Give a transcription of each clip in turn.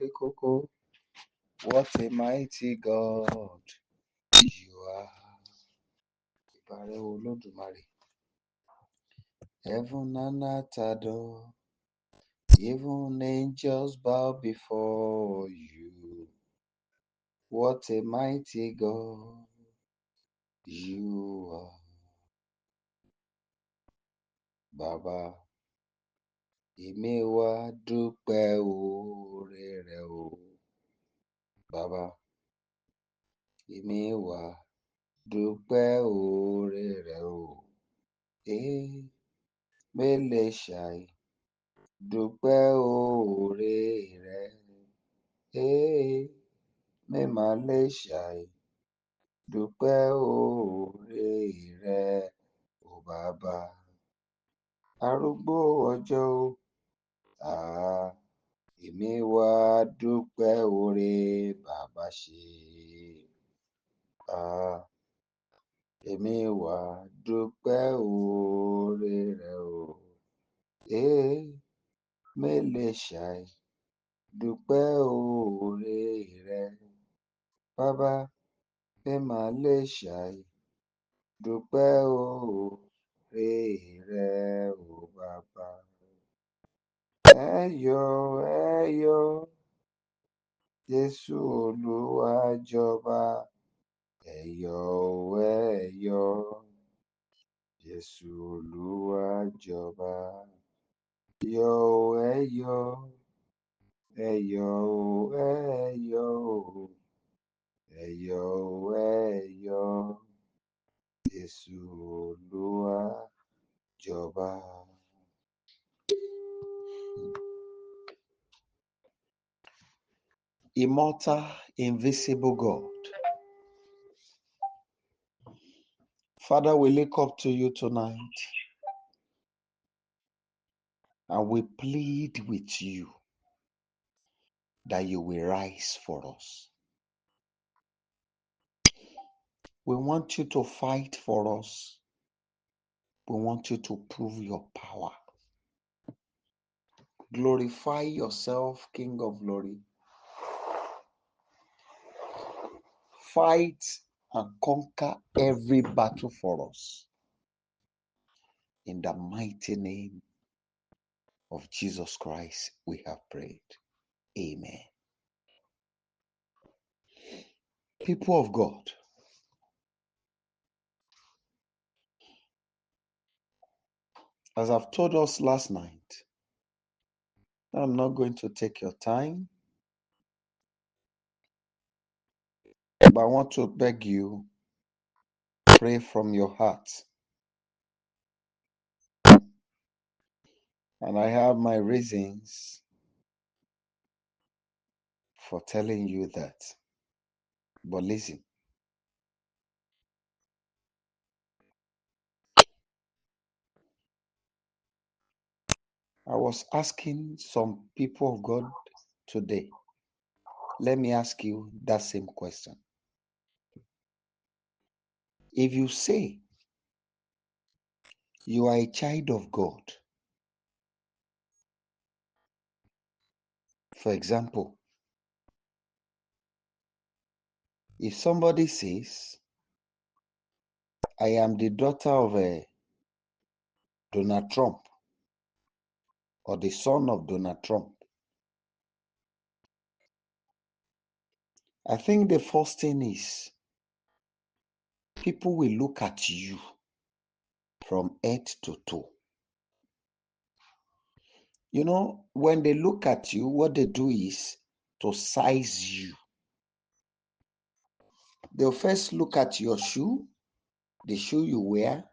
Koko. What a mighty God you are. Ìbàrẹ̀ Olódùmarè. Heaven and earth adore. Even angels bow before you. What a mighty God you are. Bàbá, èmi wá dúpẹ́ oore rẹ o. Bàbá, èmi wá dúpẹ́ oore rẹ o. Mélé ṣàì dúpẹ́ oore rẹ. Mẹ́mà lè ṣàì dúpẹ́ oore rẹ o bàbá. Arúgbó ọjọ́ o. Èmi wá dúpẹ́ oore bàbá ṣe. Èmi wá dúpẹ́ oore rẹ o. Mélé ṣàì dúpẹ́ oore rẹ. Bàbá, mẹ́mà lè ṣàì dúpẹ́ oore rẹ o bàbá. Ẹ yọ̀, Jésù Olúwa jọba. Ẹ yọ̀, Jésù Olúwa jọba. Ẹ yọ̀, Jésù Olúwa jọba. Immortal, invisible God. Father, we look up to you tonight and we plead with you that you will rise for us. We want you to fight for us. We want you to prove your power. Glorify yourself, King of glory. Fight and conquer every battle for us. In the mighty name of Jesus Christ, we have prayed. Amen. People of God, as I've told us last night, I'm not going to take your time, but I want to beg you, pray from your heart. And I have my reasons for telling you that. But listen, I was asking some people of God today, let me ask you that same question. If you say you are a child of God, for example, if somebody says, I am the daughter of Donald Trump or the son of Donald Trump, I think the first thing is people will look at you from head to toe. You know, when they look at you, what they do is to size you. They'll first look at your shoe, the shoe you wear.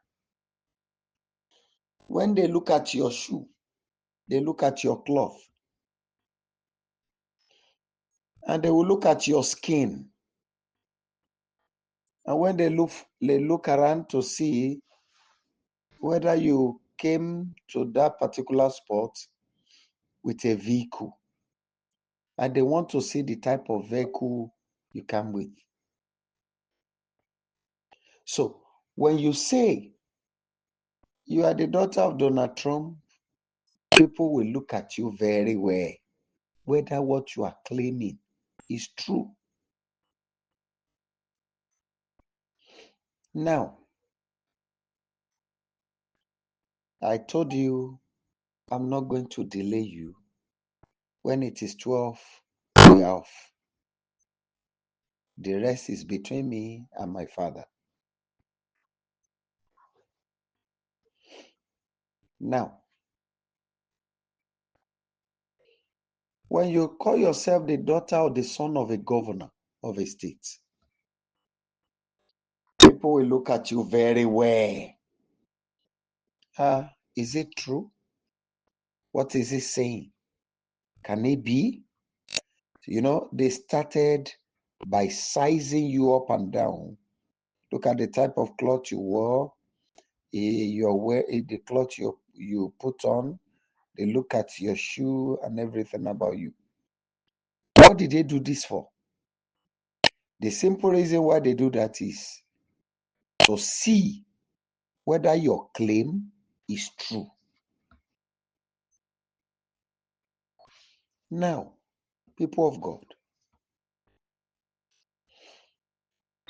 When they look at your shoe, they look at your cloth. And they will look at your skin. And when they look around to see whether you came to that particular spot with a vehicle. And they want to see the type of vehicle you come with. So when you say you are the daughter of Donald Trump, people will look at you very well. whether what you are claiming is true. Now, I told you I'm not going to delay you. When it is 12, we are off. The rest is between me and my father. Now, when you call yourself the daughter or the son of a governor of a state, people will look at you very well. Is it true? What is he saying? Can it be? You know, they started by sizing you up and down. Look at the type of cloth you wore, the cloth you put on. They look at your shoe and everything about you. What did they do this for? The simple reason why they do that is to see whether your claim is true. Now, people of God,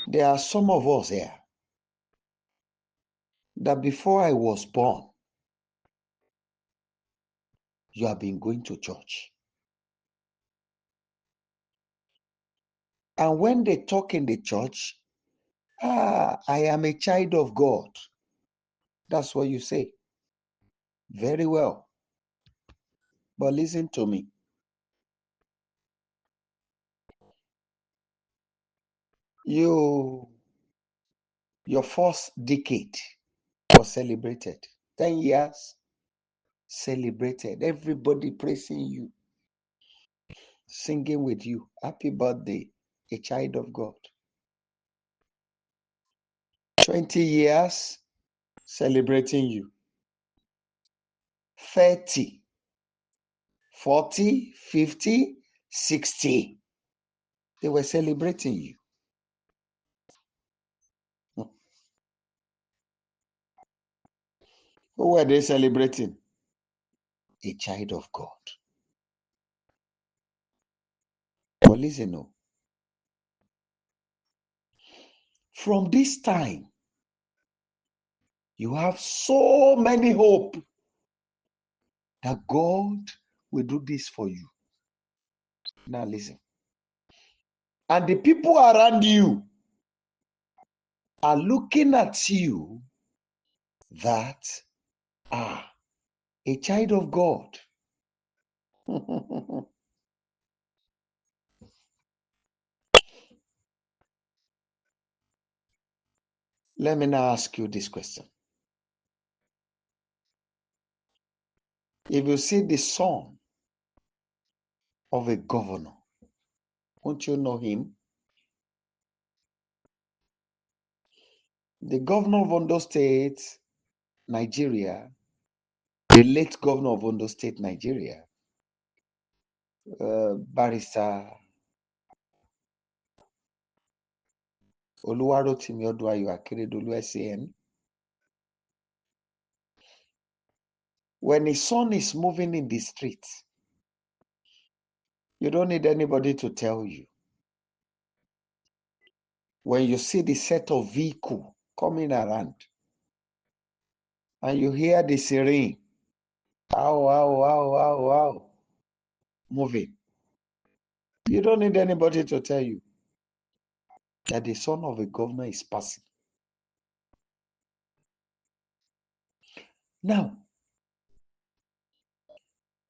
there are some of us here that before I was born, you have been going to church. And when they talk in the church, I am a child of God. That's what you say. Very well. But listen to me. Your first decade was celebrated. 10 years celebrated. Everybody praising you, singing with you. Happy birthday, a child of God. 20 years celebrating you. 30, 40, 50, 60. They were celebrating you. Who were they celebrating? A child of God. But listen, no. From this time, you have so many hope that God will do this for you. Now listen. And the people around you are looking at you that are a child of God. Let me now ask you this question. If you see the son of a governor, won't you know him? The governor of Ondo State, Nigeria, the late governor of Ondo State, Nigeria, Barrister Oluwole Akure SAN. When his son is moving in the street, you don't need anybody to tell you. When you see the set of vehicle coming around and you hear the siren, ow, ow, ow, ow, ow, moving, you don't need anybody to tell you that the son of a governor is passing. Now,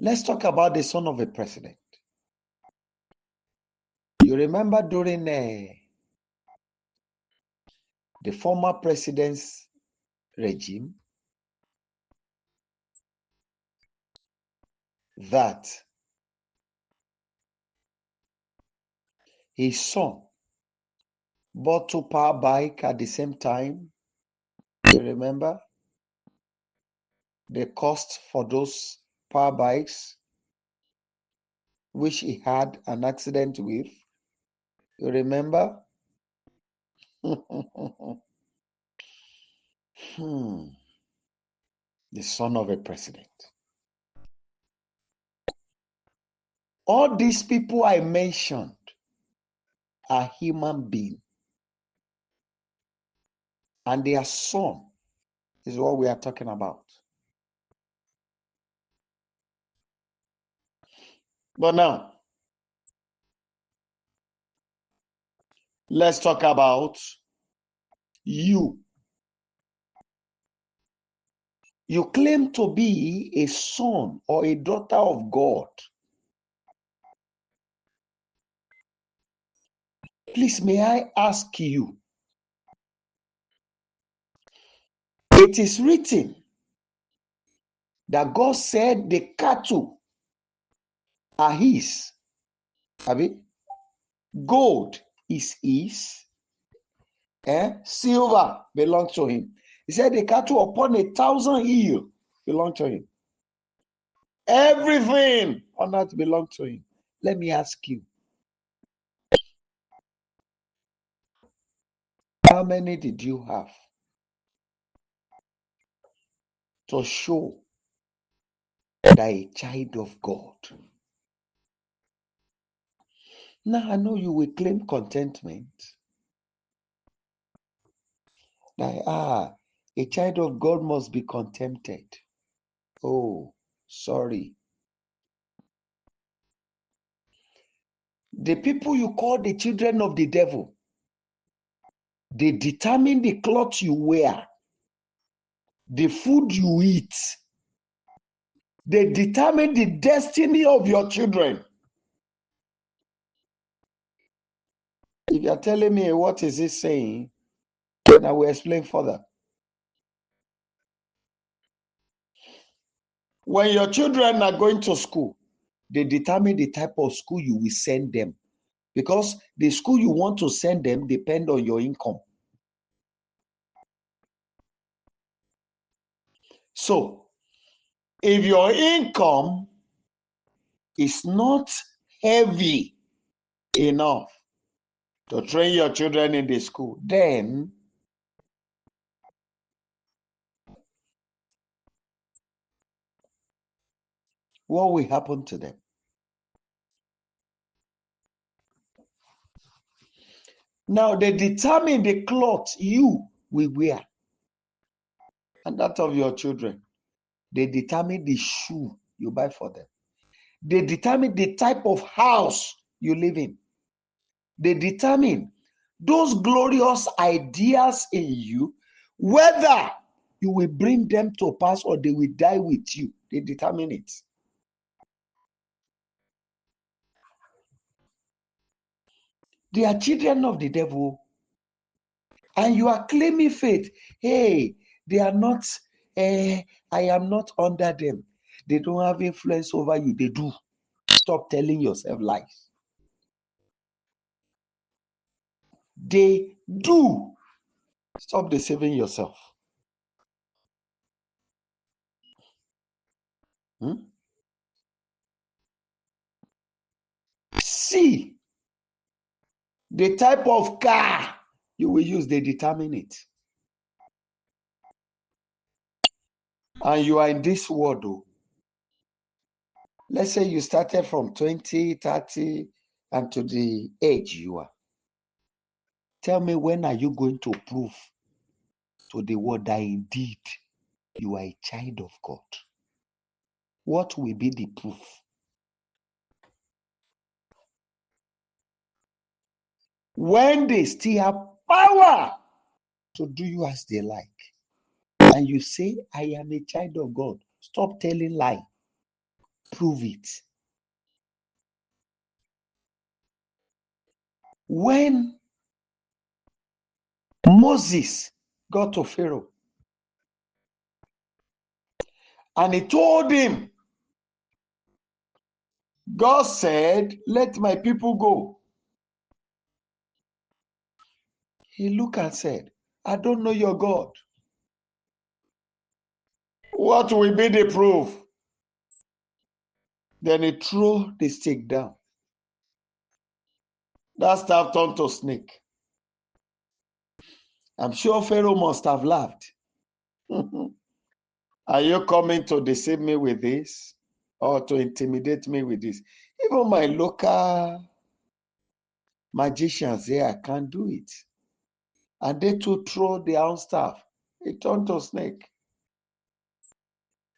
let's talk about the son of a president. You remember during the former president's regime that his son bought 2 power bikes at the same time. You remember the cost for those power bikes, which he had an accident with? You remember? The son of a president. All these people I mentioned are human beings. And their son is what we are talking about. But now, let's talk about you. You claim to be a son or a daughter of God. Please, may I ask you? It is written that God said the cattle are his. Abi? Gold is his. Silver belongs to him. He said the cattle upon 1,000 hills belong to him. Everything on earth belongs to him. Let me ask you, how many did you have to show that a child of God? Now I know you will claim contentment. That a child of God must be contented. Oh, sorry. The people you call the children of the devil, they determine the clothes you wear, the food you eat. They determine the destiny of your children. If you're telling me what is it saying, then I will explain further. When your children are going to school, they determine the type of school you will send them, because the school you want to send them depend on your income. So, if your income is not heavy enough to train your children in the school, then what will happen to them? Now they determine the clothes you will wear and that of your children. They determine the shoe you buy for them. They determine the type of house you live in. They determine those glorious ideas in you, whether you will bring them to pass or they will die with you. They determine it. They are children of the devil. And you are claiming faith. Hey, they are not, I am not under them. They don't have influence over you. They do. Stop telling yourself lies. They do. Stop deceiving yourself. See the type of car you will use, they determine it. And you are in this world, though. Let's say you started from 20, 30, and to the age you are. Tell me, when are you going to prove to the world that indeed you are a child of God? What will be the proof? When they still have power to do you as they like, and you say, I am a child of God, stop telling lie. Prove it. When Moses got to Pharaoh and he told him, God said, let my people go. He looked and said, I don't know your God. What will be the proof? Then he threw the stick down. That staff turned to snake. I'm sure Pharaoh must have laughed. Are you coming to deceive me with this or to intimidate me with this? Even my local magicians say I can't do it. And they too throw their own staff. It turned to snake.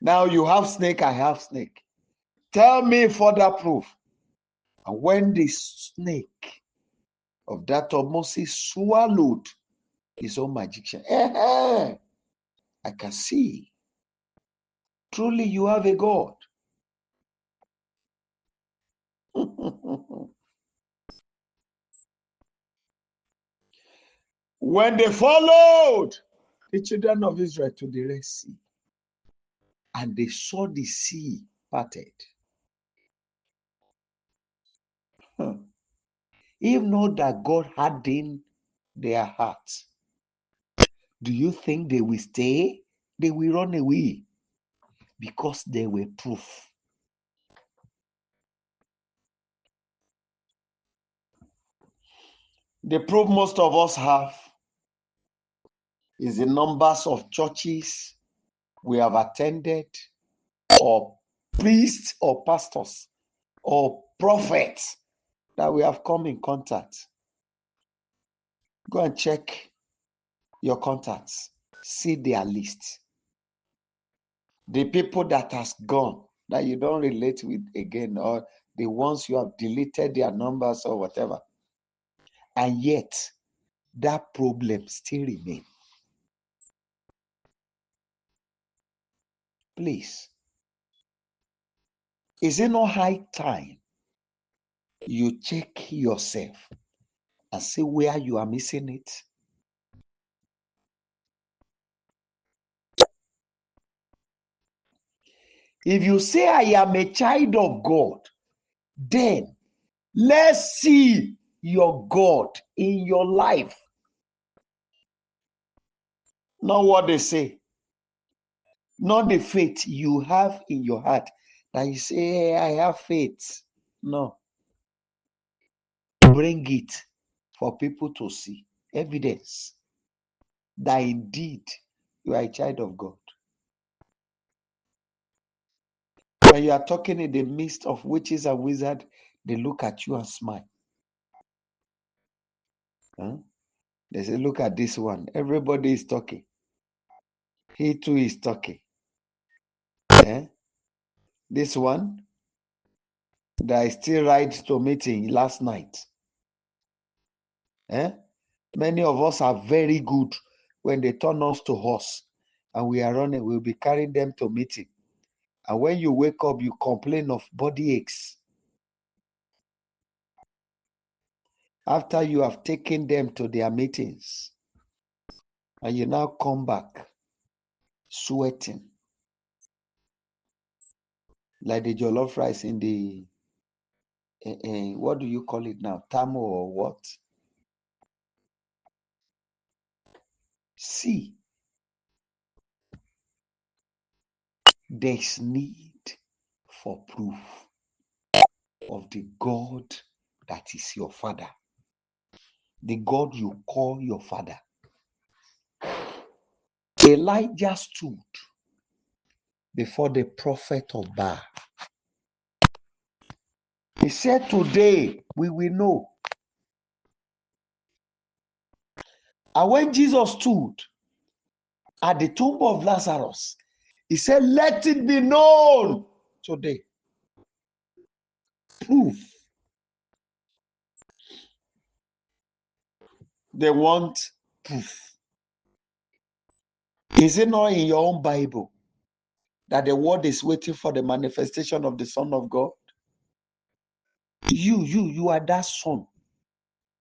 Now you have snake, I have snake. Tell me further proof. And when the snake of that of Moses swallowed his own magician, I can see. Truly you have a God. When they followed the children of Israel to the Red Sea, and they saw the sea parted, if not that God hardened their hearts, do you think they will stay? They will run away because they were proof. The proof most of us have is the numbers of churches we have attended, or priests or pastors or prophets that we have come in contact. Go and check your contacts, see their list. The people that has gone that you don't relate with again, or the ones you have deleted their numbers or whatever, and yet that problem still remains. Please, is it not high time you check yourself and see where you are missing it? If you say I am a child of God, then let's see your God in your life. Not what they say, not the faith you have in your heart that you say, hey, I have faith. No. Bring it for people to see. Evidence that indeed you are a child of God. When you are talking in the midst of witches and wizards, they look at you and smile. They say, look at this one. Everybody is talking. He too is talking. This one that I still ride to meeting last night. Many of us are very good when they turn us to horse and we are running, we'll be carrying them to meeting. And when you wake up, you complain of body aches. After you have taken them to their meetings, and you now come back sweating like the jollof rice in the, what do you call it now? Tamo or what? See, there's need for proof of the God that is your father, the God you call your father. Elijah stood before the prophet of Baal. He said, today we will know. And when Jesus stood at the tomb of Lazarus, he said, let it be known today. Proof. They want proof. Is it not in your own Bible that the word is waiting for the manifestation of the Son of God? You are that son,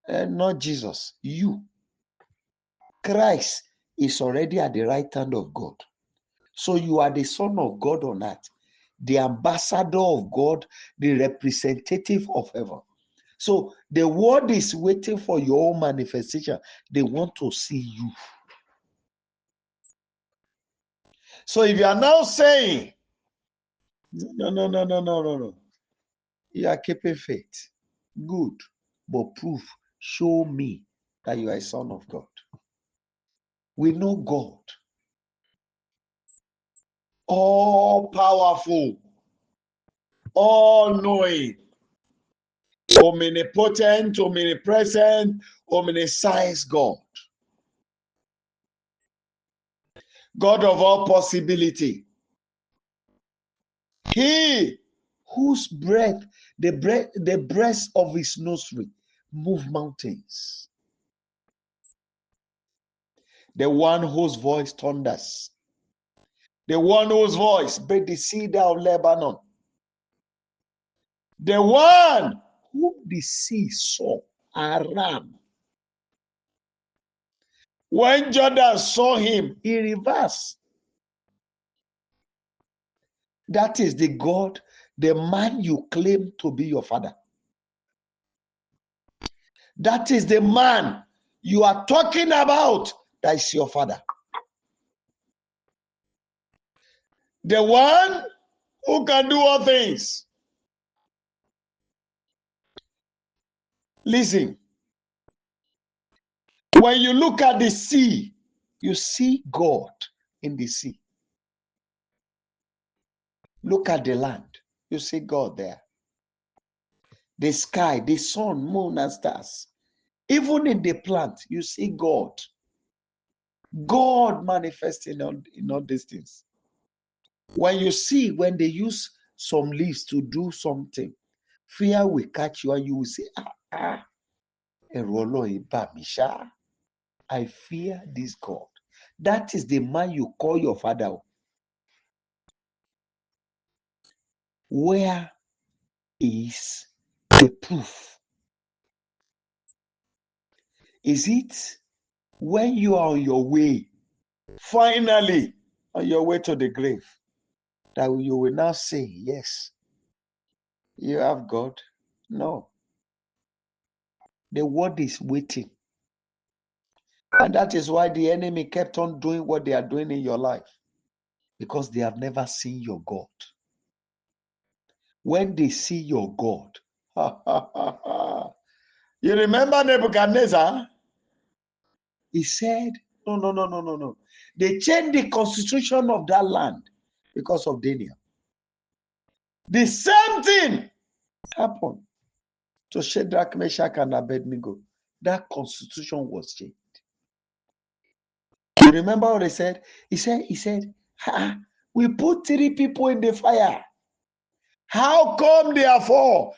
not Jesus. You. Christ is already at the right hand of God. So you are the Son of God on earth, the ambassador of God, the representative of heaven. So the word is waiting for your own manifestation. They want to see you. So if you are now saying, no, you are keeping faith, good, but proof, show me that you are a son of God. We know God, all powerful, all knowing, omnipotent, omnipresent, omniscience God. God of all possibility. He whose breath, the breath of his nostril, move mountains. The one whose voice thunders. The one whose voice break the cedar of Lebanon. The one whom the sea saw, Aram. When Jordan saw him, he reversed. That is the God, the man you claim to be your father. That is the man you are talking about that is your father. The one who can do all things. Listen, when you look at the sea, you see God in the sea. Look at the land, you see God there. The sky, the sun, moon, and stars. Even in the plant, you see God. God manifesting in all these things. When you see, when they use some leaves to do something, fear will catch you and you will say, I fear this God. That is the man you call your father. Where is the proof? Is it when you are on your way, finally on your way to the grave, that you will now say, yes, you have God? No. The word is waiting. And that is why the enemy kept on doing what they are doing in your life. Because they have never seen your God. When they see your God, you remember Nebuchadnezzar? He said, no. They changed the constitution of that land because of Daniel. The same thing happened to Shadrach, Meshach, and Abednego. That constitution was changed. You remember what he said? He said, we put 3 people in the fire. How come therefore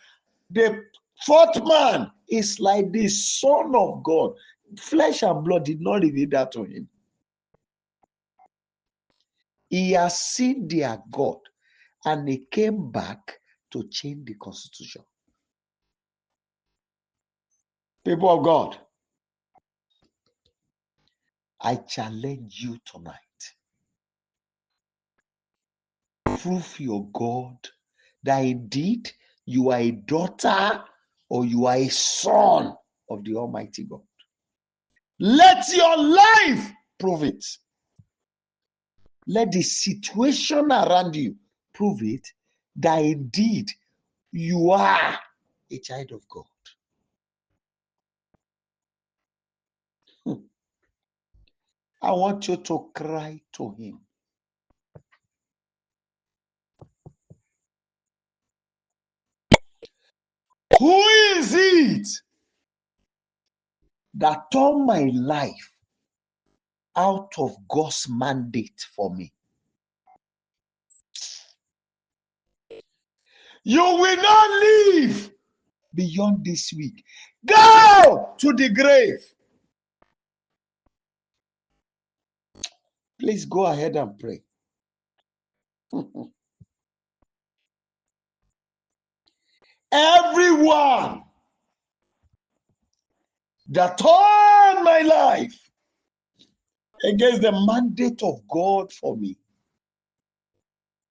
the 4th man is like the Son of God? Flesh and blood did not reveal that to him. He has seen their God and he came back to change the constitution. People of God, I challenge you tonight. Prove your God that indeed you are a daughter or you are a son of the Almighty God. Let your life prove it. Let the situation around you prove it that indeed you are a child of God. I want you to cry to him. Who is it that turned my life out of God's mandate for me? You will not live beyond this week. Go to the grave. Please go ahead and pray. Everyone that turned my life against the mandate of God for me,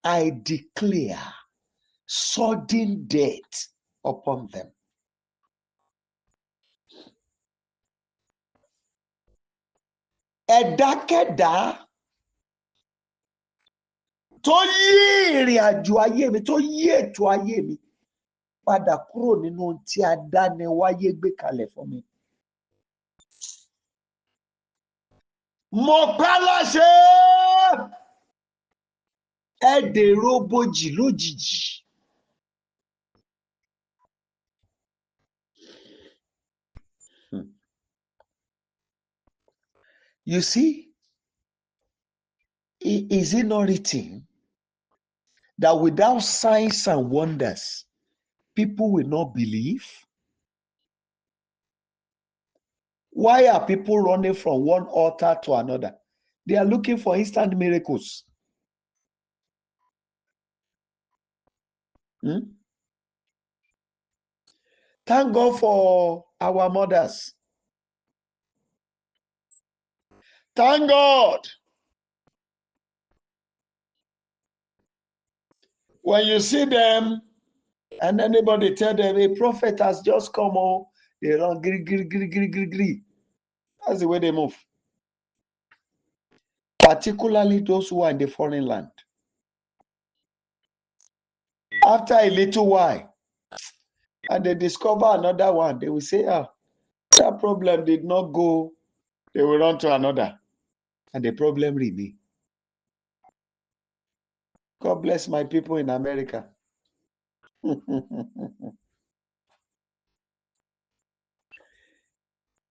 I declare sudden death upon them. Ẹ̀dákẹ́dá tó yí ìrìn àjò ayé mi, tó yí ètò ayé mi padà kúrò nínú ohun tí adániwáyé gbé kalẹ̀ fún mi. Mo pa láṣẹ ẹ dèrò bojì lójijì. You see, is it not written that without signs and wonders, people will not believe? Why are people running from one altar to another? They are looking for instant miracles. Thank God for our mothers. Thank God. When you see them and anybody tell them a prophet has just come, oh, they run gri, gri, gri, gri, gri, gri. That's the way they move. Particularly those who are in the foreign land. After a little while, and they discover another one, they will say, that problem did not go. They will run to another. And the problem remains. God bless my people in America.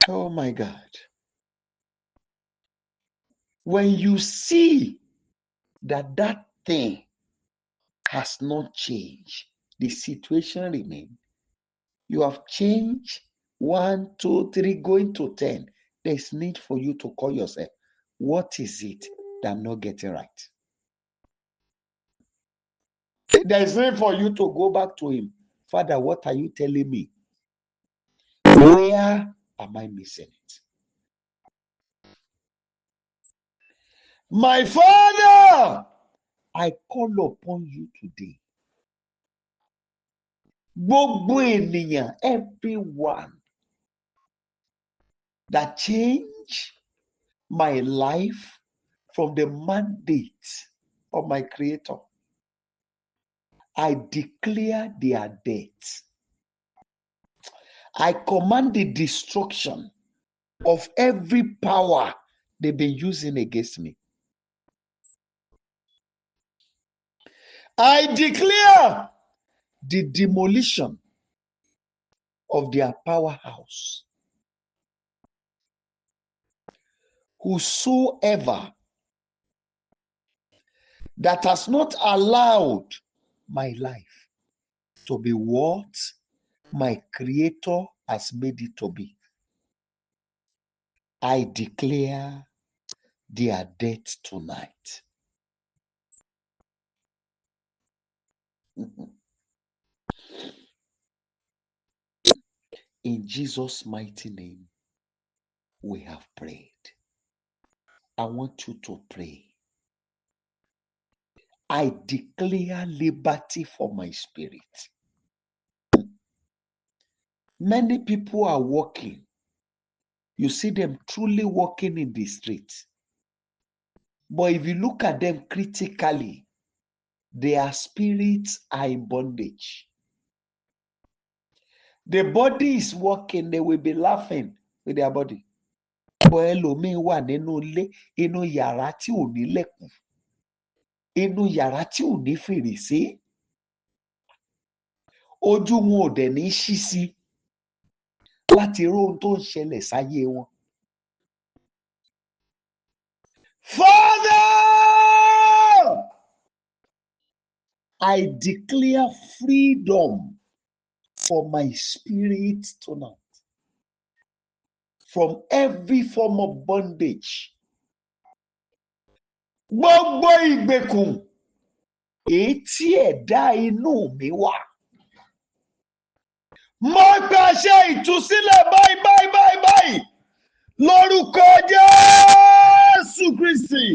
Oh my God. When you see that thing has not changed, the situation remains. You have changed 1, 2, 3, going to 10. There's need for you to call yourself. What is it that I'm not getting right? There's need for you to go back to him. Father, what are you telling me? Where am I missing it? My Father, I call upon you today. Gbogbo ènìyàn, everyone that change my life from the mandate of my Creator. I declare their death. I command the destruction of every power they've been using against me. I declare the demolition of their powerhouse. Whosoever that has not allowed my life to be what my Creator has made it to be, I declare their death tonight. In Jesus' mighty name, we have prayed. I want you to pray. I declare liberty for my spirit. Many people are walking. You see them truly walking in the streets. But if you look at them critically, their spirits are in bondage. The body is walking, they will be laughing with their body. But ẹlòmíín wà nínú ilé, inú yàrá tí ò ní lẹ̀kùn, inú yàrá tí ò ní fèrèsé, ojú wọn ò dẹ̀ ní ṣí sí láti rí ohun tó ń ṣẹlẹ̀ sáyé wọn. Father, I declare freedom for my spirit tonight from every form of bondage. Gbogbo ìgbèkùn èyí tí ẹ̀dá inú mi wà. Mo pàṣẹ ìtúsílẹ̀ báyìí lórúkọ Jésù Kristi.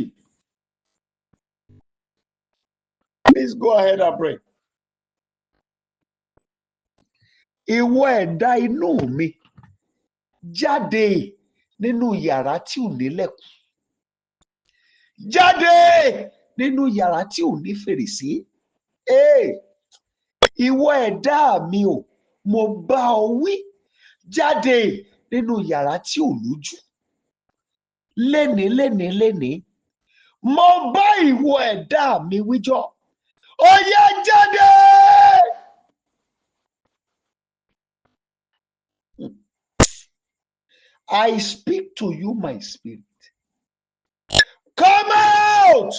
Please go ahead and pray. Ìwọ ẹ̀dá inú mi, jáde nínú yàrá tí ò ní lẹ̀kùn. Jáde nínú yàrá tí ò ní fèrèsé. Ìwọ ẹ̀dá mi o, mo bá ọ wí. Jáde nínú yàrá tí ò lójú. Lénìí. Mo bá ìwọ ẹ̀dá mi wíjọ́. Ó yá jáde. I speak to you, my spirit. out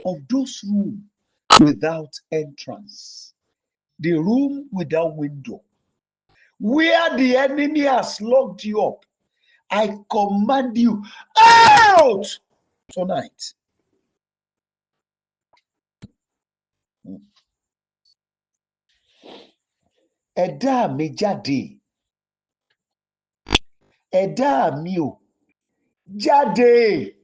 of those rooms without entrance, the room without window, where the enemy has locked you up. I command you out tonight. Ẹ̀dá mi jáde. Ẹ̀dá mi ò jáde.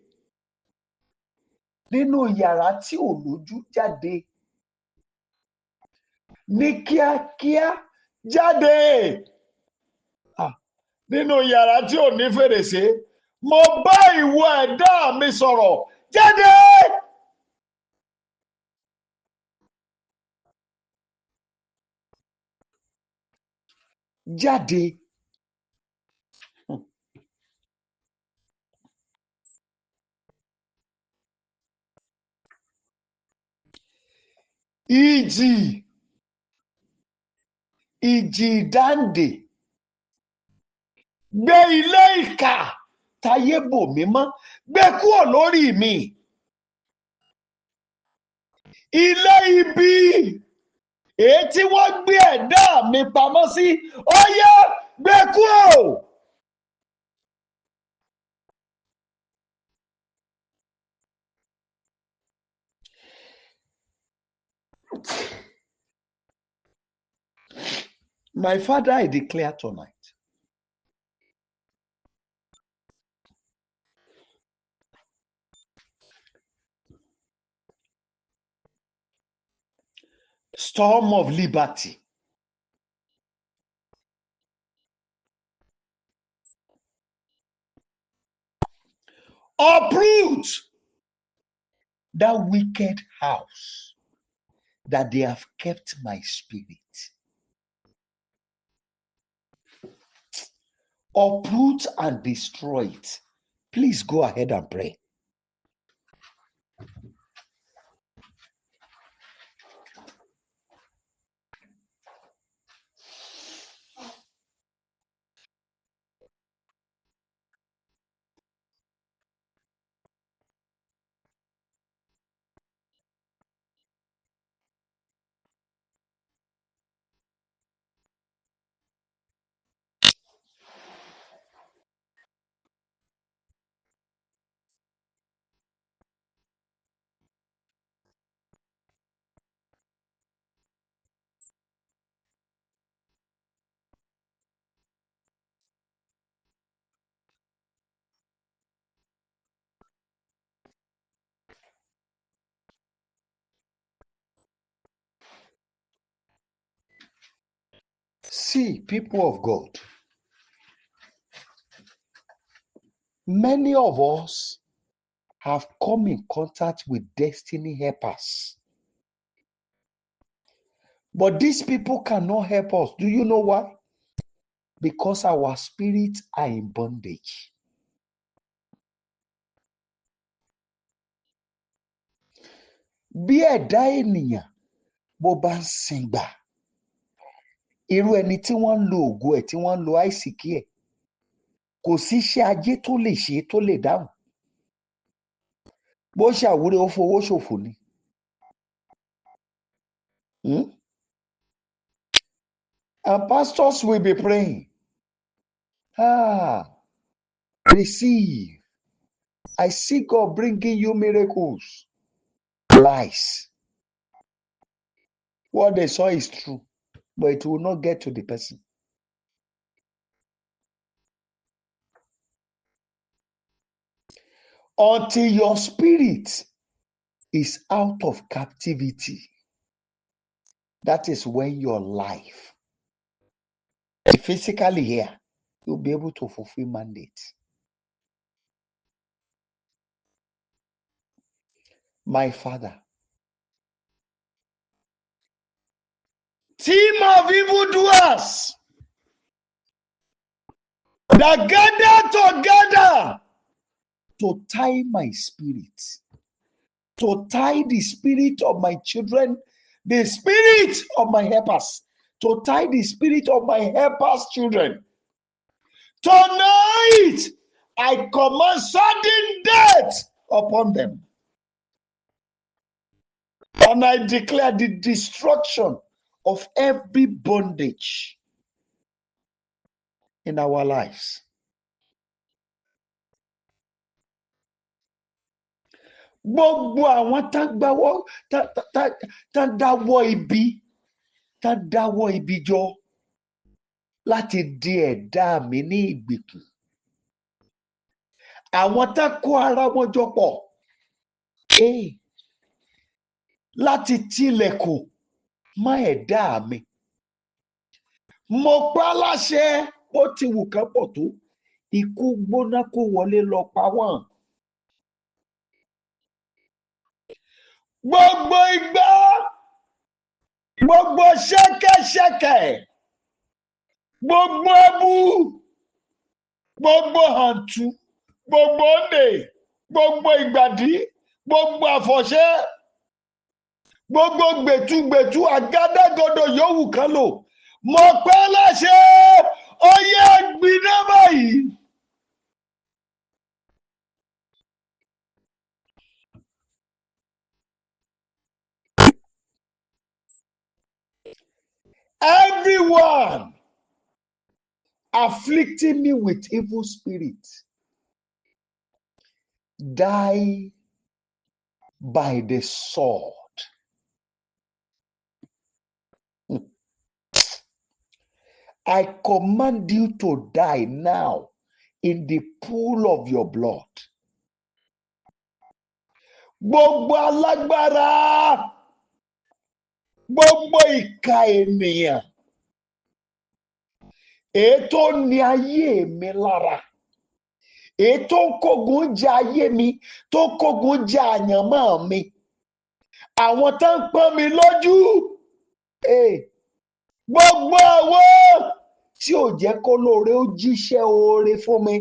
Nínú yàrá tí ò lójú jáde. Ní kíákíá jáde. Nínú yàrá tí ò ní fèrèsé, mo bá ìwọ ẹ̀dá mi sọ̀rọ̀ jáde. Jáde. Ìjì dáǹdè gbé ilé ìkà táyé bò mí mọ́, gbé kúrò lórí mi. Ilé ibi èyí tí wọ́n gbé ẹ̀dá mi pamọ́ sí, ó yá gbé kúrò. My Father, I declare tonight, storm of liberty, uproot that wicked house that they have kept my spirit. Uproot and destroy it. Please go ahead and pray. See, people of God, many of us have come in contact with destiny helpers. But these people cannot help us. Do you know why? Because our spirits are in bondage. Bí ẹ̀dá ènìyàn bó bá ń sìngbà, irú ẹni tí wọ́n ń lo ògo ẹ̀, tí wọ́n ń lo àìsíkí ẹ̀, kò sí iṣẹ́ ajé tó lè ṣe tó lè dáhùn. Bó ṣàwúrẹ́ ó fowó ṣòfò ni. And pastors will be praying. Receive. I see God bringing you miracles. Lies. What they saw is true, but it will not get to the person. Until your spirit is out of captivity, that is when your life, physically here, you'll be able to fulfill mandate. My Father, team of evildoers that gather together to tie my spirit, to tie the spirit of my children, the spirit of my helpers, to tie the spirit of my helpers' children. Tonight, I command sudden death upon them. And I declare the destruction of every bondage in our lives. Gbogbo àwọn tá dáwọ́ ibi jọ láti di ẹ̀dá mi ní ìgbèkùn. Àwọn tá kó ara wọn jọ pọ̀ láti tilẹ̀kùn mọ́ ẹ̀dá mi. Mo pa láṣẹ bó ti wù kán pọ̀ tó, ikú gbóná kó wọlé lọ pa wọ́n. Gbogbo igbá, gbogbo ṣẹ́kẹ́ṣẹkẹ̀, gbogbo ẹbú, gbogbo hàntú, gbogbo òǹdè, gbogbo ìgbàdí, gbogbo àfọ̀ṣẹ, gbogbo gbẹ̀tugbẹ̀tu àgádágodo yòówù kán lò, mo pẹ́ láṣẹ ó yẹ gbiná báyìí. Everyone afflicting me with evil spirits, die by the sword. I command you to die now in the pool of your blood. Gbogbo alágbára, gbogbo ìka ènìyàn, ètò ní ayé mi lára, ètò kógun jẹ ayé mi, tó kógun jẹ àyànmọ́ mi, àwọn tó ń pọ́n mi lójú, gbogbo àwọn tí ò jẹ́ kó lóore ó jíṣẹ́ oore fún mi.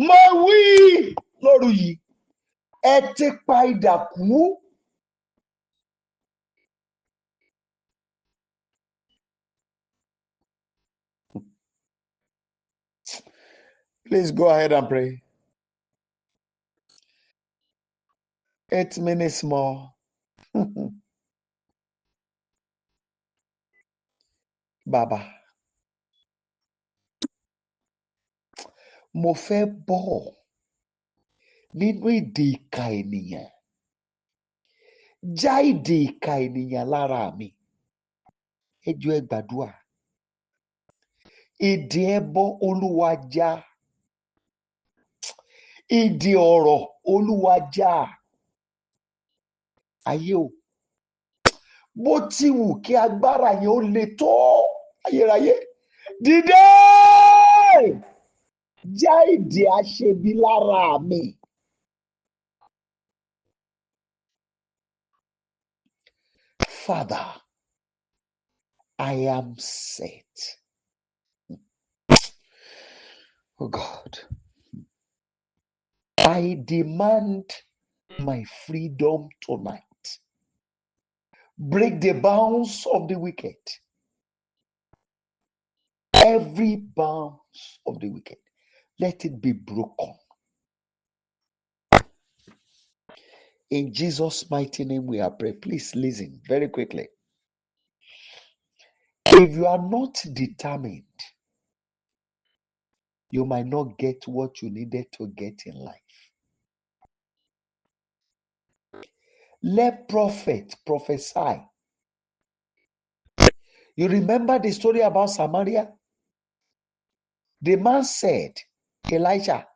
Mo wí lóru yìí, ẹ ti pa idà kú. Please go ahead and pray. 8 minutes more. Bàbá, mo fẹ́ bọ́ nínú ìdè ìka ènìyàn. Já ìdè ìka ènìyàn lára mi. Ẹ jọ̀ọ́ ẹ gbàdúrà. Ìdè ẹbọ Olúwa já. Ìdè ọ̀rọ̀ Olúwa já. Ayé o, bó ti wù kí agbára yẹn ó le tó ayérayé, dìde já ìdè aṣebi lára mi. Father, I am set. Oh God, I demand my freedom tonight. Break the bounds of the wicked. Every bounds of the wicked, let it be broken. In Jesus' mighty name we are praying. Please listen very quickly. If you are not determined, you might not get what you needed to get in life. Let prophet prophesy. You remember the story about Samaria? The man said, Elijah,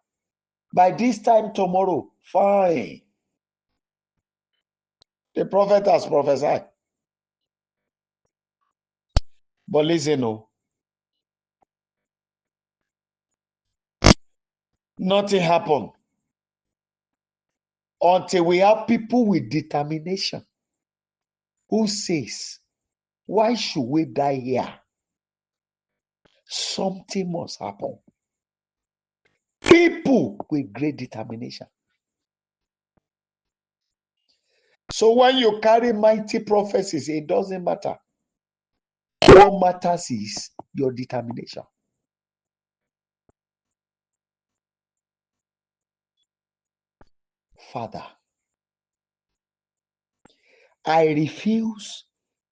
by this time tomorrow, fine. The prophet has prophesied. But listen, nothing happened until we have people with determination who says, why should we die here? Something must happen. People with great determination. So when you carry mighty prophecies, it doesn't matter. What matters is your determination. Father, I refuse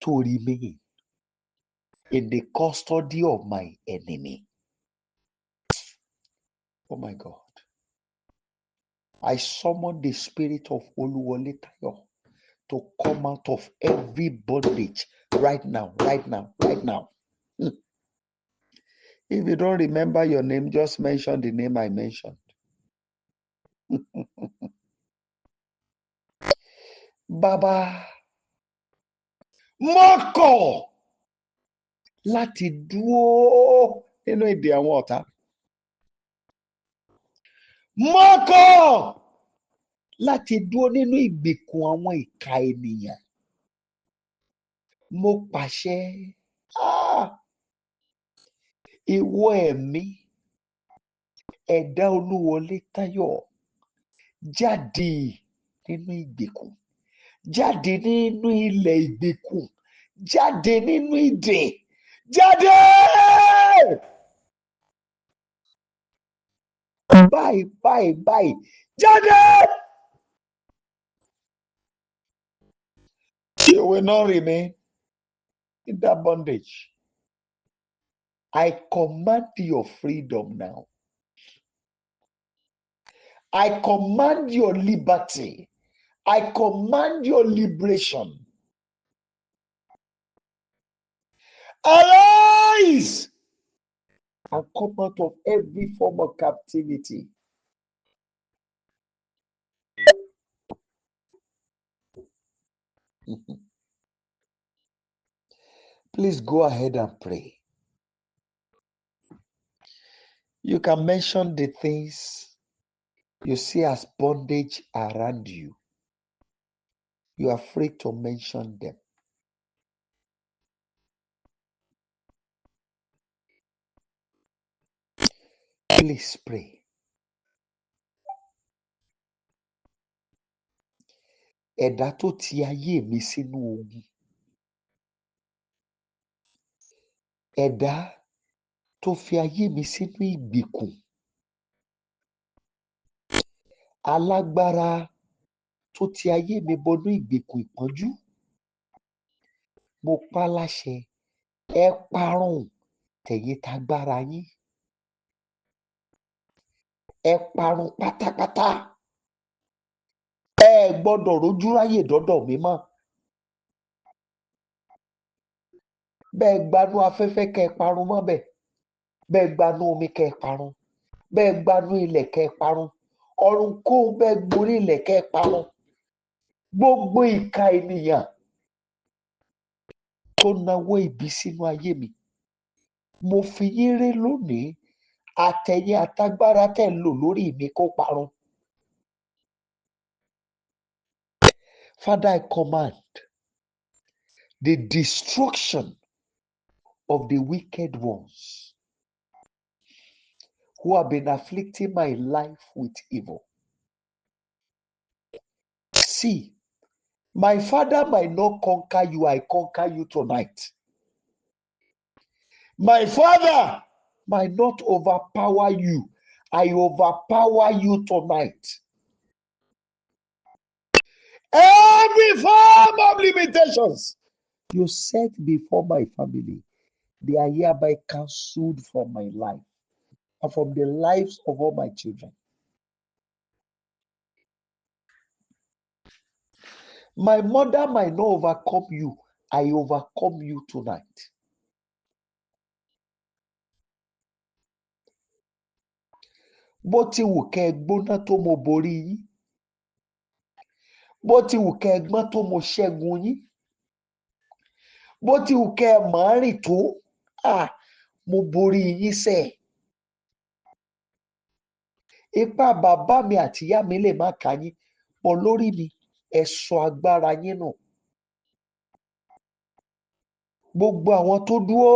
to remain in the custody of my enemy. Oh my God. I summon the spirit of Oluwole to come out of every bondage right now, right now, right now. If you don't remember your name, just mention the name I mentioned. Baba, mọ́kọ̀ láti dúró nínú èdè àwọn ọ̀tá. Mọ́kọ̀ láti dúró nínú ìgbèkùn àwọn ìka ènìyàn. Mo pàṣẹ, ìwọ ẹ̀mí ẹ̀dá Olúwọlé Táyọ̀, jáde nínú ìgbèkùn, jáde nínú ilẹ̀ ìgbèkùn, jáde nínú ìdè, jáde báyìí, jáde. You will not remain in that bondage. I command your freedom now. I command your liberty. I command your liberation. Arise and come out of every form of captivity. Please go ahead and pray. You can mention the things you see as bondage around you. You are free to mention them. Please pray. Ẹ̀dá tó ti ayé mi sínú ogun. Ẹ̀dá tó fi ayé mi sínú ìgbèkùn. Alágbára tó ti ayé mi bọnú ìgbèkùn ìpọ́njú. Mo pa láṣẹ, ẹ parun tẹ̀yìn tagbára yín. Ẹ parun pátápátá. Ẹ gbọ́dọ̀ rójú ráyè dọ́dọ̀ mi mọ́. Bẹ́ẹ̀ gbanú afẹ́fẹ́ kẹ́ ẹ parun mọ́bẹ̀. Bẹ́ẹ̀ gbanú omi kẹ́ ẹ parun. Bẹ́ẹ̀ gbanú ilẹ̀ kẹ́ ẹ parun. Ọ̀run kó bẹ́ẹ̀ gborí ilẹ̀ kẹ́ ẹ parun. Gbogbo ìka ènìyàn tó nawọ́ ibi sínú ayé mi. Mo fi yín ré lónìí. Àtẹ̀yìn àtagbára tẹ̀ ń lò lórí mi kó parun. Father, I command the destruction of the wicked ones who have been afflicting my life with evil. See, my father might not conquer you, I conquer you tonight. My father might not overpower you, I overpower you tonight. Every form of limitations you set before my family, they are hereby cancelled from my life and from the lives of all my children. My mother might not overcome you, I overcome you tonight. Bó ti wù kẹ́ ẹ gbóná tó mo borí yín. Bó ti wù kẹ́ ẹ gbọ́n tó mo ṣẹ́gun yín. Bó ti wù kẹ́ ẹ mọ̀ ọ́n rìn tó, mo borí yín sẹ́. Ipá bàbá mi àti ìyá mi lè má ká yín, pọ̀ lórí mi, ẹ sọ agbára yín nù. Gbogbo àwọn tó dúró,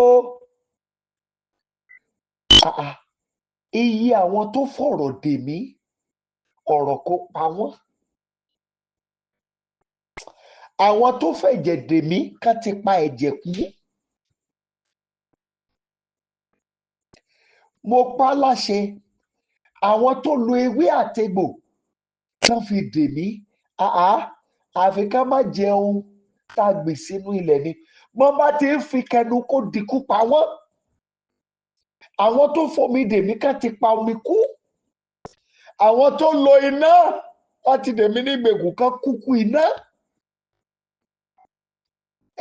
iye àwọn tó fọ̀rọ̀ dè mí, ọ̀rọ̀ kó pa wọ́n. Àwọn tó fẹ̀jẹ̀ dè mí ká ti pa ẹ̀jẹ̀ kú. Mo pa láṣẹ, àwọn tó lo ewé àtegbò kán fi dè mí, àfi ká má jẹun, tá a gbìn sínú ilẹ̀ ni. Wọ́n bá ti ń fi kẹnu kó dikú pa wọ́n. Àwọn tó fomi dèmí ká ti pa omi kú. Àwọn tó lo iná láti dèmí ní ìgbèkùn kan kúkú iná.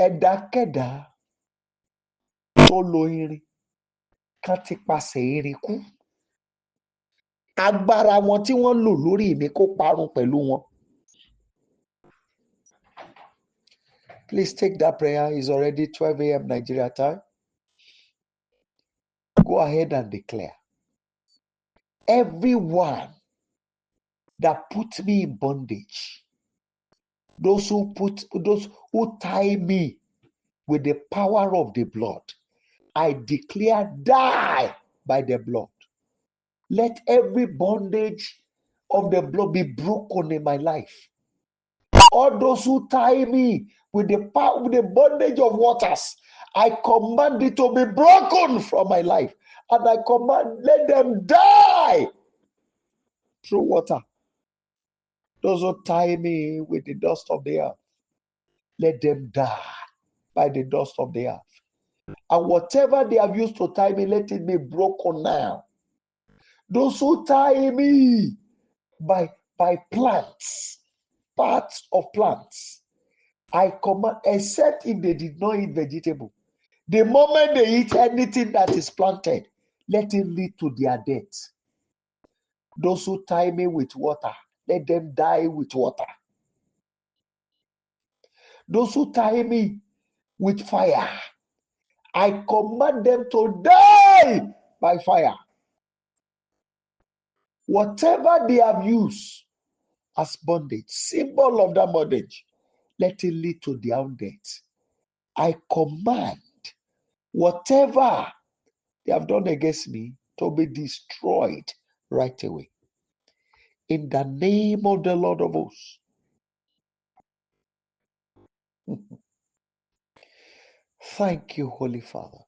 Ẹ̀dákẹ́dá tó lo irin ká ti pasẹ̀ irin kú. Agbára wọn tí wọ́n lò lórí mi kó parun pẹ̀lú wọn. Please take that prayer. It's already 12 a.m. Nigeria time. Go ahead and declare. Everyone that put me in bondage, those who tie me with the power of the blood, I declare die by the blood. Let every bondage of the blood be broken in my life. All those who tie me with the power, with the bondage of waters, I command it to be broken from my life. And I command, let them die through water. Those who tie me with the dust of the earth, let them die by the dust of the earth. And whatever they have used to tie me, let it be broken now. Those who tie me by plants, parts of plants, I command, except if they did not eat vegetable. The moment they eat anything that is planted, let it lead to their death. Those who tie me with water, let them die with water. Those who tie me with fire, I command them to die by fire. Whatever they have used as bondage, symbol of that bondage, let it lead to their own death. I command whatever they have done against me to be destroyed right away. In the name of the Lord of hosts. Thank you, Holy Father.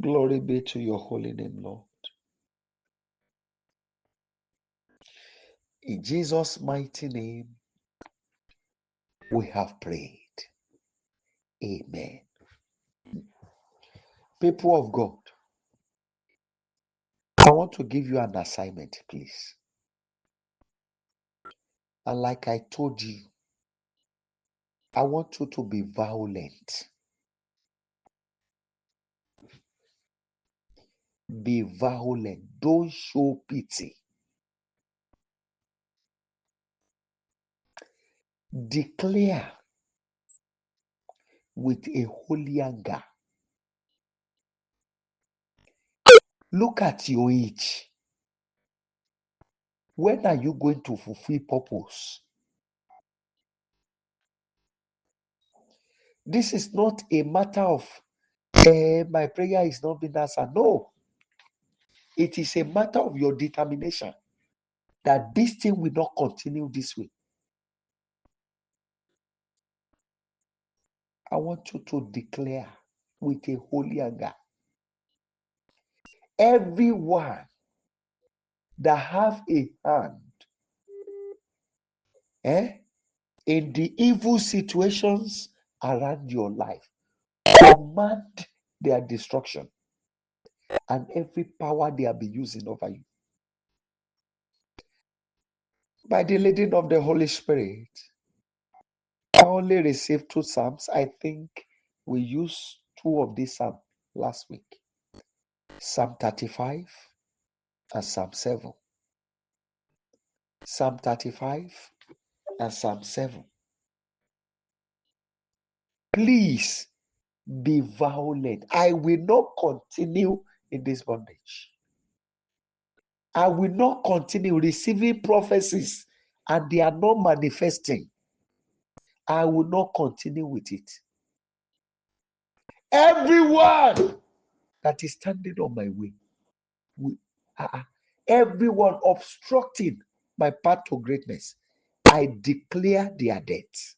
Glory be to your holy name, Lord. In Jesus' mighty name, we have prayed. Amen. People of God, I want to give you an assignment, please. And like I told you, I want you to be violent. Be violent. Don't show pity. Declare with a holy anger. Look at your age. When are you going to fulfill purpose? This is not a matter of my prayer is not being answered. No. It is a matter of your determination that this thing will not continue this way. I want you to declare with a holy anger. Everyone that have a hand in the evil situations around your life, command their destruction and every power they have been using over you. By the leading of the Holy Spirit, I only received 2 Psalms. I think we used 2 of these Psalms last week. Psalm 35 and Psalm 7. Psalm 35 and Psalm 7. Please be violent. I will not continue in this bondage. I will not continue receiving prophecies and they are not manifesting. I will not continue with it. Everyone that is standing on my way, everyone obstructing my path to greatness, I declare their death.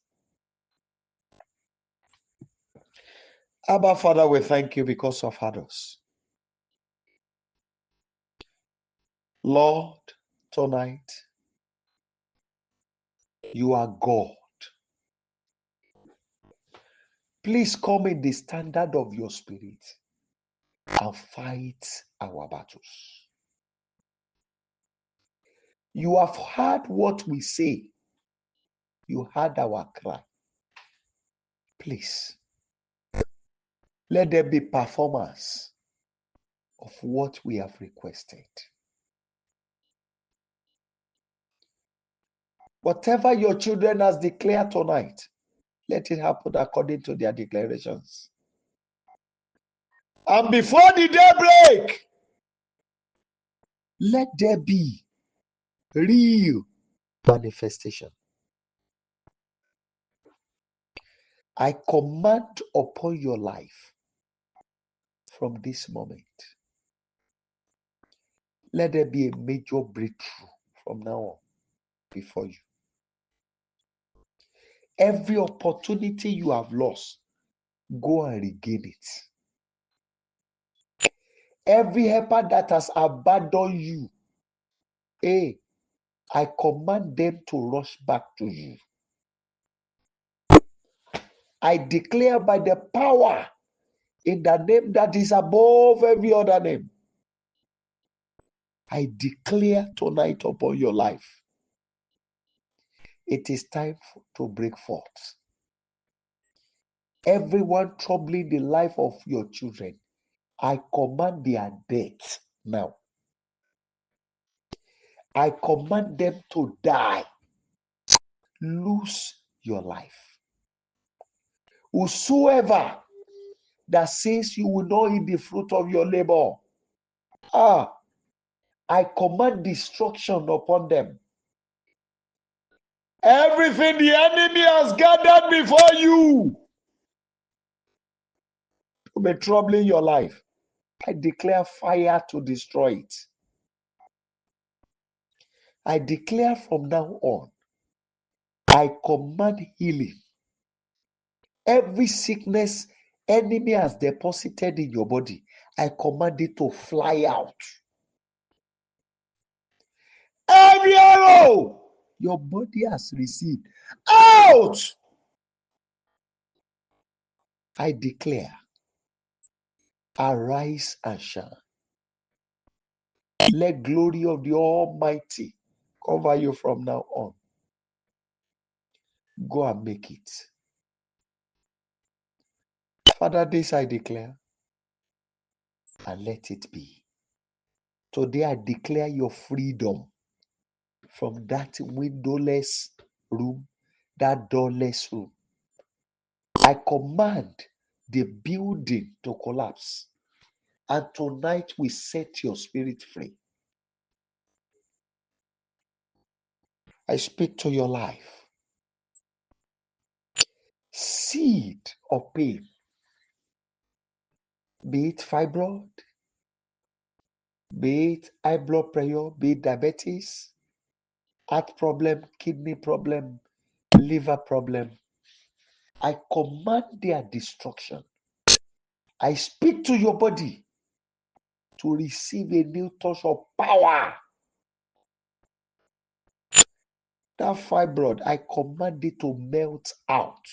Abba, Father, we thank you because of others. Lord, tonight, you are God. Please come in the standard of your spirit and fight our battles. You have heard what we say. You heard our cry. Please, let there be performance of what we have requested. Whatever your children has declared tonight, let it happen according to their declarations. And before the day break, let there be real manifestation. I command upon your life from this moment, let there be a major breakthrough from now on before you. Every opportunity you have lost, go and regain it. Every helper that has abandoned you, I command them to rush back to you. I declare by the power in the name that is above every other name, I declare tonight upon your life, it is time to break forth. Everyone troubling the life of your children, I command their death now. I command them to die. Lose your life. Whosoever that says you will not eat the fruit of your labor, I command destruction upon them. Everything the enemy has gathered before you to be troubling your life, I declare fire to destroy it. I declare from now on, I command healing. Every sickness enemy has deposited in your body, I command it to fly out. Every arrow your body has received, out! I declare, arise and shine. Let glory of the Almighty cover you from now on. Go and make it. Father, this I declare, and let it be. Today I declare your freedom from that windowless room, that doorless room. I command the building to collapse. And tonight we set your spirit free. I speak to your life. Seed of pain, be it fibroid, be it high blood pressure, be it diabetes, heart problem, kidney problem, liver problem, I command their destruction. I speak to your body to receive a new touch of power. That fibroid, I command it to melt out.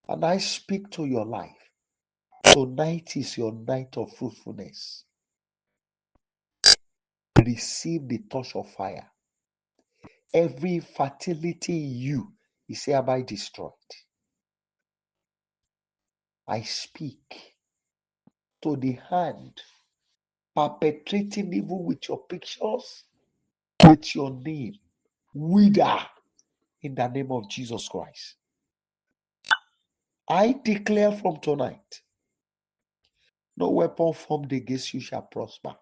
And I speak to your life. Tonight is your night of fruitfulness. Receive the touch of fire. Every fertility in you is hereby destroyed. I speak to the hand perpetrating evil with your pictures, with your name. Wither in the name of Jesus Christ. I declare from tonight, no weapon formed against you shall prosper.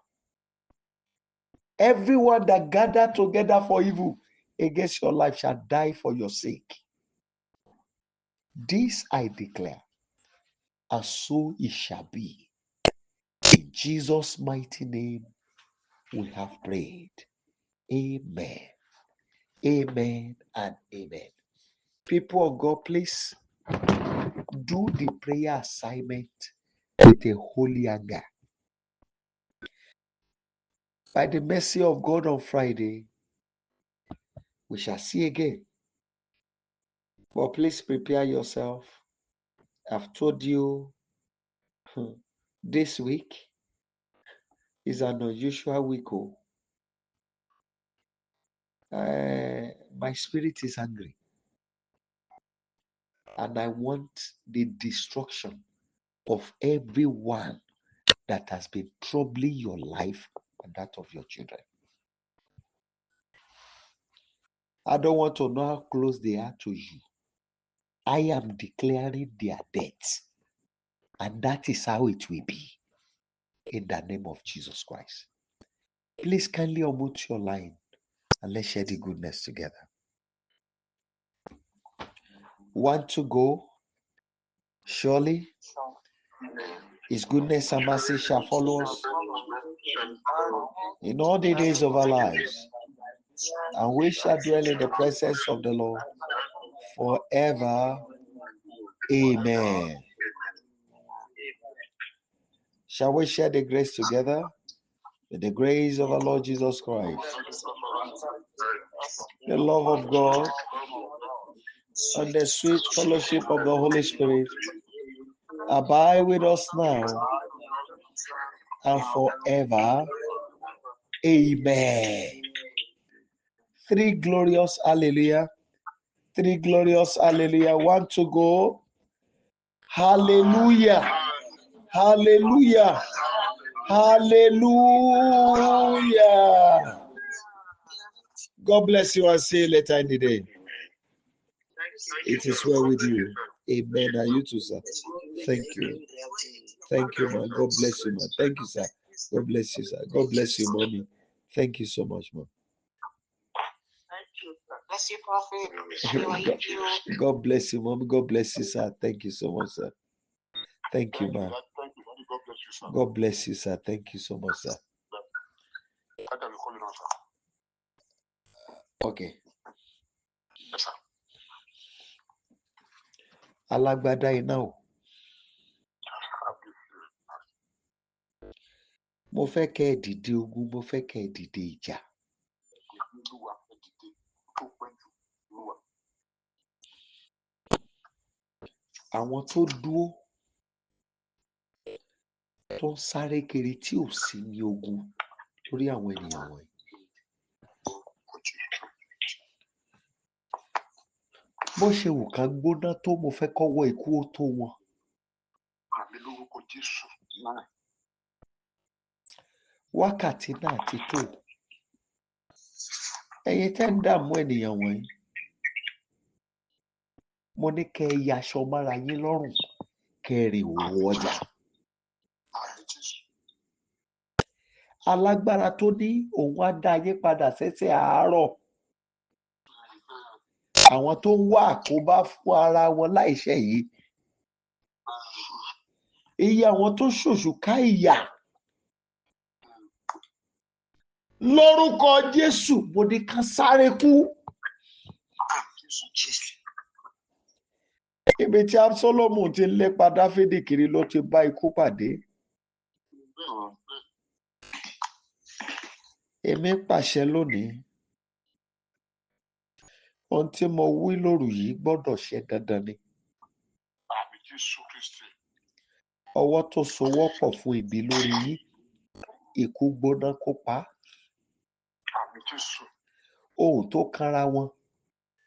Everyone that gathered together for evil against your life shall die for your sake. This I declare, and so it shall be. In Jesus' mighty name, we have prayed. Amen. Amen and amen. People of God, please do the prayer assignment with a holy anger. By the mercy of God on Friday, we shall see again. But please prepare yourself. I've told you this week is an unusual week. My spirit is angry. And I want the destruction of everyone that has been troubling your life and that of your children. I don't want to know how close they are to you. I am declaring their death. And that is how it will be. In the name of Jesus Christ. Please kindly unmute your line and let's share the goodness together. Want to go? Surely His goodness and mercy shall follow us in all the days of our lives, and we shall dwell in the presence of the Lord forever. Amen. Shall we share the grace together? With the grace of our Lord Jesus Christ, the love of God, and the sweet fellowship of the Holy Spirit abide with us now and forever. Amen. Three glorious hallelujah. Three glorious hallelujah. One to go. Hallelujah. Hallelujah. Hallelujah. God bless you and see you later in the day. It is well with you. Amen. And you too, sir. Thank you. Thank you, man. God bless you, man. Thank you, sir. God bless you, sir. God bless you, mommy. Thank you so much, man. Bless you, Prophet. God bless you, mommy. God bless you, sir. Thank you so much, sir. Thank you, man. God bless you, sir. Thank you so much, sir. Okay. Alágbádá iná o. Mo fẹ́ kẹ́ ẹ dìde ogun, mo fẹ́ kẹ́ ẹ dìde ìjà. Àwọn tó dúró tó ń sáré kiri tí ò sí ní ogun lórí àwọn ènìyàn wọ̀nyí. Bó ṣe wù ká gbóná tó, mo fẹ́ kọ́wọ́ ikú ó tó wọn. Wákàtí náà ti tó. Ẹ̀yin tẹ́ ń dààmú ènìyàn wọ̀nyí. Mo ní kẹ́ ẹ yaṣọ mára yín lọ́rùn, kẹ́ ẹ rìn òwò ọjà. Alágbára tó ní òun á dá ayé padà sẹ́sẹ̀ àárọ̀. Àwọn tó ń wá àkóbá fún ara wọn láìṣẹ̀ yìí. Iye àwọn tó ṣòṣù ká ìyà. Lórúkọ Jésù, mo ní ká sáré kú. Ibi tí Absalomu ti ń lépa Dáfídì kiri ló ti bá ikú pàdé. Èmi pàṣẹ lónìí. Ohun tí mo wí lóru yìí gbọ́dọ̀ ṣe dandan ni. Ọwọ́ tó sowọ́pọ̀ fún ibi lórí yín, ikú gbóná kó pa. Ohun tó kanra wọn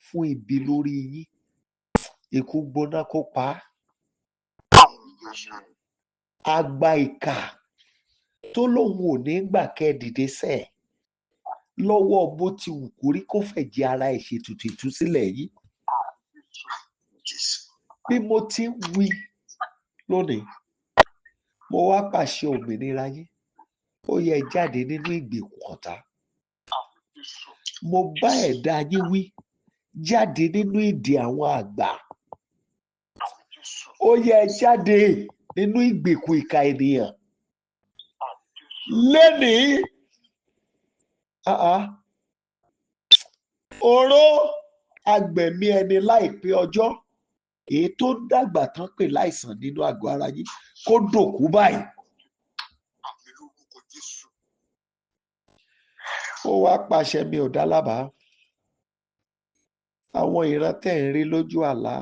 fún ibi lórí yín, ikú gbóná kó pa. Àgbà ìkà tó lóun ò ní gbà kẹ́ dìde sẹ́ẹ̀ lọ́wọ́ bó ti wù kórí kó fẹ̀jẹ̀ ara ẹ̀ ṣètùtù ìtúsílẹ̀ yìí. Bí mo ti ń wí lónìí, mo wá pàṣẹ òmìnira yín. Ó yẹ jáde nínú ìgbèkùn ọ̀tá. Mo bá ẹ̀dá yín wí, jáde nínú ìdè àwọn àgbà. Ó yẹ jáde nínú ìgbèkùn ìkà ènìyàn. Lénìí, oró agbẹ̀mí ẹni láìpẹ́ ọjọ́, èyí tó dàgbà tán pè láìsàn nínú àgọ́ ara yín, kó dòkú báyìí. Ó wá pàṣẹ, mi ò dá lábàá. Àwọn ìran tẹ́ ń rí lójú àlá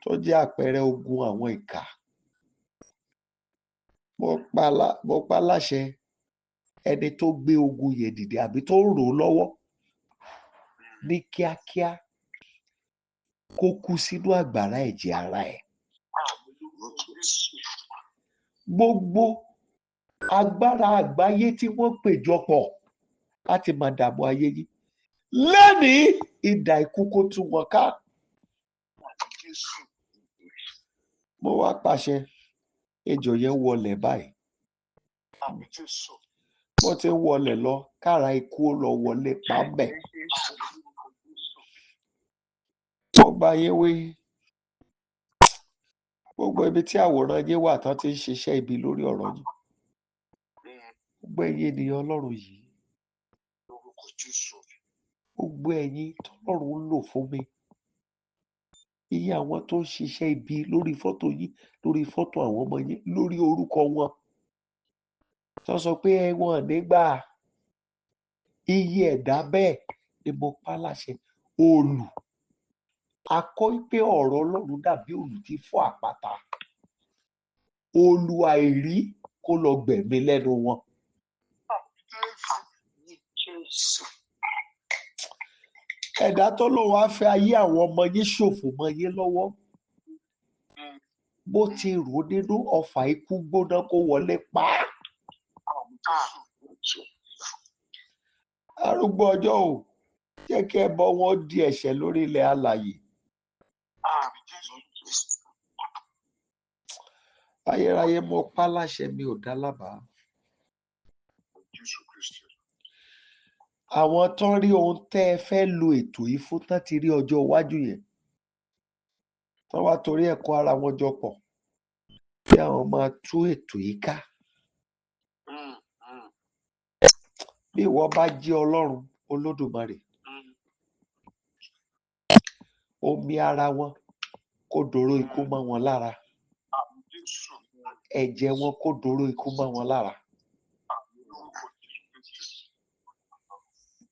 tó jẹ́ àpẹẹrẹ ogun àwọn ìkà. Mo pa láṣẹ ẹni tó gbé ogun yẹn dìde àbí tó ń rò ó lọ́wọ́ ní kíákíá kó kú sínú àgbàrá ẹ̀jẹ̀ ara ẹ̀. Gbogbo agbára àgbáyé tí wọ́n péjọ pọ̀ láti máa dààmú ayé yìí lẹ́nìí idà ikú kó tú wọn ká. Mo wá pàṣẹ ejò yẹn wọlẹ̀ báyìí. Bó ti ń wọlẹ̀ lọ kára ikú ó lọ wọlé pàmbẹ̀. Mo bá yín wí gbogbo ibi tí àwòrán yín wà tán ti ń ṣiṣẹ́ ibi lórí ọ̀rọ̀ yìí. Gbogbo ẹ̀yin ènìyàn Ọlọ́run yìí, gbogbo ẹ̀yin tọ́lọ́run ń lò fún mi, iye àwọn tó ń ṣiṣẹ́ ibi lórí fọ́tò yìí, lórí fọ́tò àwọn ọmọ yín, lórí orúkọ wọn tó sọ pé wọn nígbà iye ẹ̀dá bẹ́ẹ̀ ni mo pa láṣẹ. Òòlù akọ́ pé ọ̀rọ̀ Ọlọ́run dàbí òòlù tí fọ́ àpáta. Òòlù àìrí kó lọ gbẹ̀mí lẹ́nu wọn. Ẹ̀dá tó lòun á fẹ́ ayé àwọn ọmọ yín ṣòfò mọ́ yín lọ́wọ́. Bó ti rò nínú ọfà ikú gbóná kó wọlé pa á. Arúgbó ọjọ́ ò jẹ́ kí ẹbọ wọn di ẹ̀ṣẹ̀ lórí ilẹ̀ alààyè. Ayérayé mo pa láṣẹ mi ò dá lábàá. Àwọn tó ń rí ohun tẹ́ ẹ fẹ́ lo ètò yìí fún tán ti rí ọjọ́ iwájú yẹn. Tán wá torí ẹ̀kọ́ ara wọn jọ pọ̀ kí àwọn máa tú ètò yìí ká. Bí ìwọ bá jẹ́ Ọlọ́run Olódùmarè, omi ara wọn kó dòró ikú mọ́ wọn lára. Ẹ̀jẹ̀ wọn kó dòró ikú mọ́ wọn lára.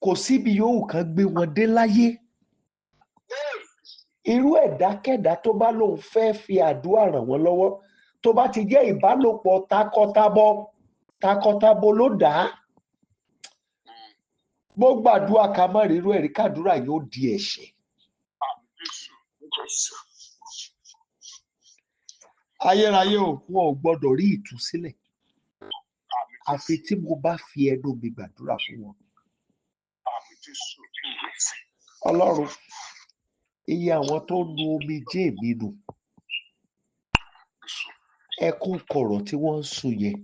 Kò síbi yòówù kan gbé wọn dé láyé. Irú ẹ̀dákẹ́dá tó bá lóun fẹ́ fi àdúrà ràn wọ́n lọ́wọ́ tó bá ti jẹ́ ìbálòpọ̀ takọtabo ló dà á. Mo gbàdúrà ká má rírú ẹ̀rí kàdúrà yóò di ẹ̀ṣẹ̀. Ayérayé ò wọn ò gbọdọ̀ rí ìtúsílẹ̀ àfi tí mo bá fi ẹnu mi gbàdúrà fún wọn. Ọlọ́run, iye àwọn tó nu omijé mi nù, ẹkún kọ̀rọ̀ tí wọ́n ń sun yẹn,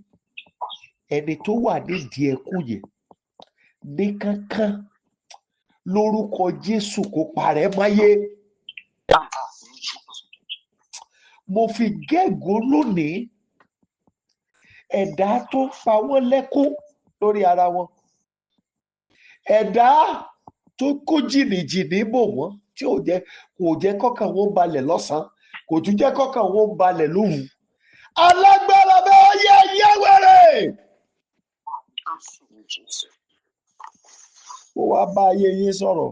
ẹni tó wà nídìí ẹkún yẹn ní kánkán lórúkọ Jésù kó parẹ́ máyé. Mo fi gégùn lónìí ẹ̀dá tó pa wọ́n lẹ́kún lórí ara wọn, ẹ̀dá tó kó jìnnìjìnnì bò wọ́n tí kò jẹ́ kọ́kàn wọn balẹ̀ lọ́sàn-án, kò tún jẹ́ kọ́kàn wọn balẹ̀ lóru. Alágbára bẹ́ẹ̀ yẹ yẹ́wẹ̀rẹ̀. Ó wá bá ayé yín sọ̀rọ̀,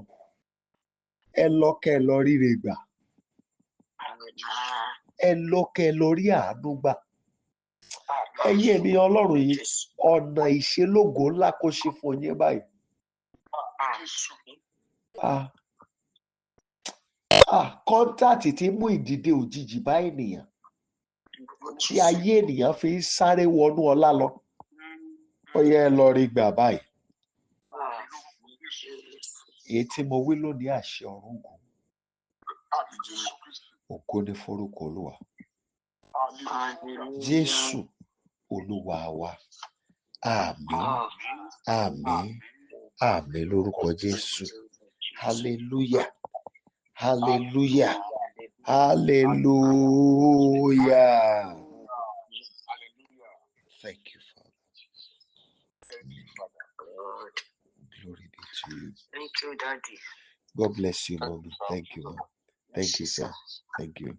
ẹ lọ kẹ́ ẹ lọ ríre gbà, ẹ lọ kẹ́ ẹ lọ rí àánú gbà. Ẹ̀yin ènìyàn Ọlọ́run yìí, ọ̀nà ìṣelógo ńlá kó ṣe fún yín báyìí. Kọ́ńtàtì tí mú ìdìde òjijì bá ènìyàn tí ayé ènìyàn fi ń sáré wọnú ọlá lọ, ó yẹ ẹ lọ rí gbà báyìí. Èyí tí mo wí lónìí àṣẹ ọ̀run gùn. Ògo ni forúkọ Olúwa. Jésù Olúwa wa. Àmín, àmín, àmín lórúkọ Jésù. Hallelujah, hallelujah, hallelujah. Thank you, Father. Glory be to you. Thank you, Daddy. God bless you, Mommy. Thank you, Mom. Thank you, sir. Thank you.